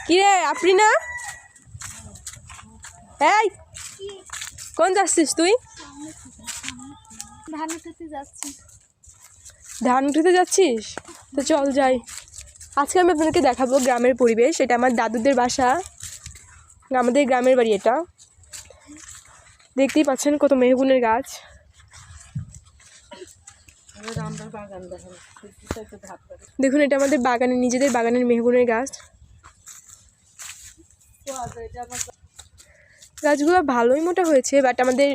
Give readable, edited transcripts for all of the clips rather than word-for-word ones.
কি রে আপনি না? এই কোন যাচ্ছিস তুই? ধান উঠাতে যাচ্ছি। ধান উঠাতে যাচ্ছিস? তো চল যাই। আজকে আমি আপনাদেরকে দেখাবো গ্রামের পরিবেশ। এটা আমার দাদুদের বাসা, আমাদের গ্রামের বাড়ি এটা। দেখতেই পাচ্ছেন কত মেহগুনের গাছ। দেখুন এটা আমাদের বাগানের, নিজেদের বাগানের মেহগুনের গাছ। গাছগুলো ভালোই মোটা হয়েছে, বাট আমাদের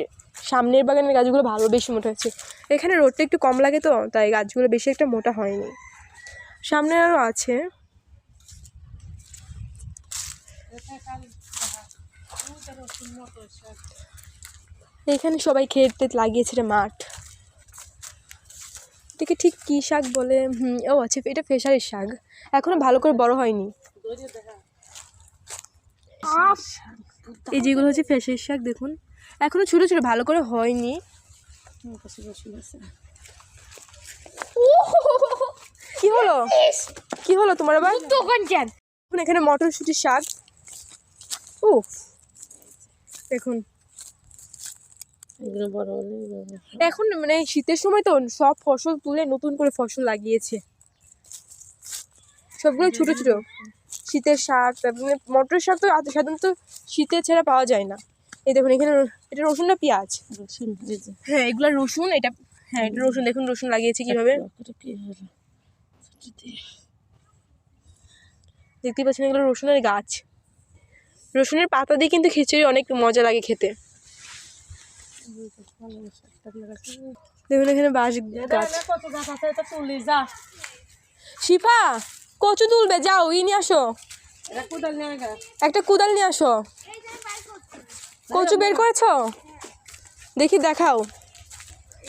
সামনের বাগানের গাছগুলো ভালো বেশি মোটা হয়েছে। এখানে রোদটা একটু কম লাগে তো, তাই গাছগুলো বেশি একটা মোটা হয়নি। সামনে আরও আছে। এখানে সবাই খেতে লাগিয়েছে, এটা মাঠ। এটাকে ঠিক কী শাক বলে? ও আচ্ছা, এটা ফেসারির শাক, এখনো ভালো করে বড় হয়নি। এই যেগুলো হচ্ছে ফেসারির শাক, দেখুন এখনো ছোটো ছোটো, ভালো করে হয়নি। কি হলো, কি হলো তোমার আবার? এখন এখানে মটরশুঁটির শাক। ও দেখুন, এখন মানে শীতের সময় তো সব ফসল তুলে নতুন করে ফসল লাগিয়েছে, সবগুলো ছোট ছোট। শীতের শাক, তারপরে মটর শাক তো সাধারণত শীতে ছাড়া পাওয়া যায় না। এই দেখুন এখানে এটা রসুন না পেঁয়াজ? হ্যাঁ এগুলো রসুন। এটা হ্যাঁ এটা রসুন, দেখুন রসুন লাগিয়েছে কিভাবে। দেখতে পাচ্ছেন এগুলো রসুনের গাছ। রসুনের পাতা দিয়ে কিন্তু খিচুড়ি অনেক মজা লাগে খেতে। দেখুন এখানে বাঁশ গাছ। শিফা কচু তুলবে, যাও নিয়ে আসো, একটা কোদাল নিয়ে আসো। কচু বের করেছো? দেখি দেখাও,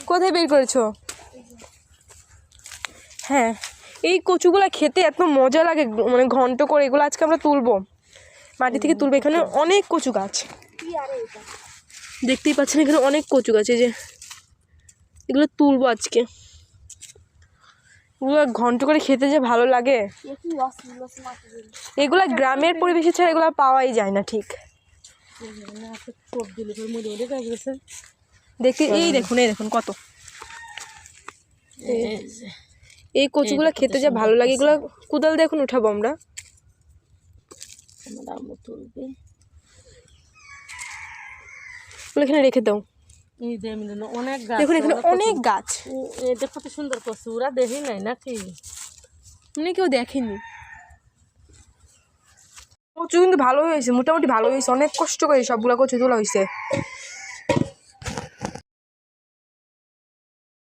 কোথায় বের করেছো? হ্যাঁ এই কচুগুলা খেতে এত মজা লাগে, মানে ঘন্ট করে। এগুলো আজকে আমরা তুলবো, মাটি থেকে তুলবো। এখানে অনেক কচু গাছ দেখতেই পাচ্ছেন, এখানে অনেক কচু গাছ। এই যে এগুলো তুলবো আজকে, এগুলো ঘন্ট করে খেতে যে ভালো লাগে। এগুলা গ্রামের পরিবেশে ছাড়া এগুলো পাওয়াই যায় না ঠিক। দেখতে এই দেখুন, এই দেখুন কত, এই কচুগুলো খেতে যা ভালো লাগে। এগুলো কোদাল দিয়ে এখন উঠাবো আমরা। এখানে রেখে দাও। দেখুন এখানে অনেক গাছ, কত সুন্দর কচু, ওরা দেখি নাই নাকি? মানে কেউ দেখেনি। কচু কিন্তু ভালো হয়েছে, মোটামুটি ভালো হয়েছে। অনেক কষ্ট করে সবগুলো কচু তোলা হয়েছে।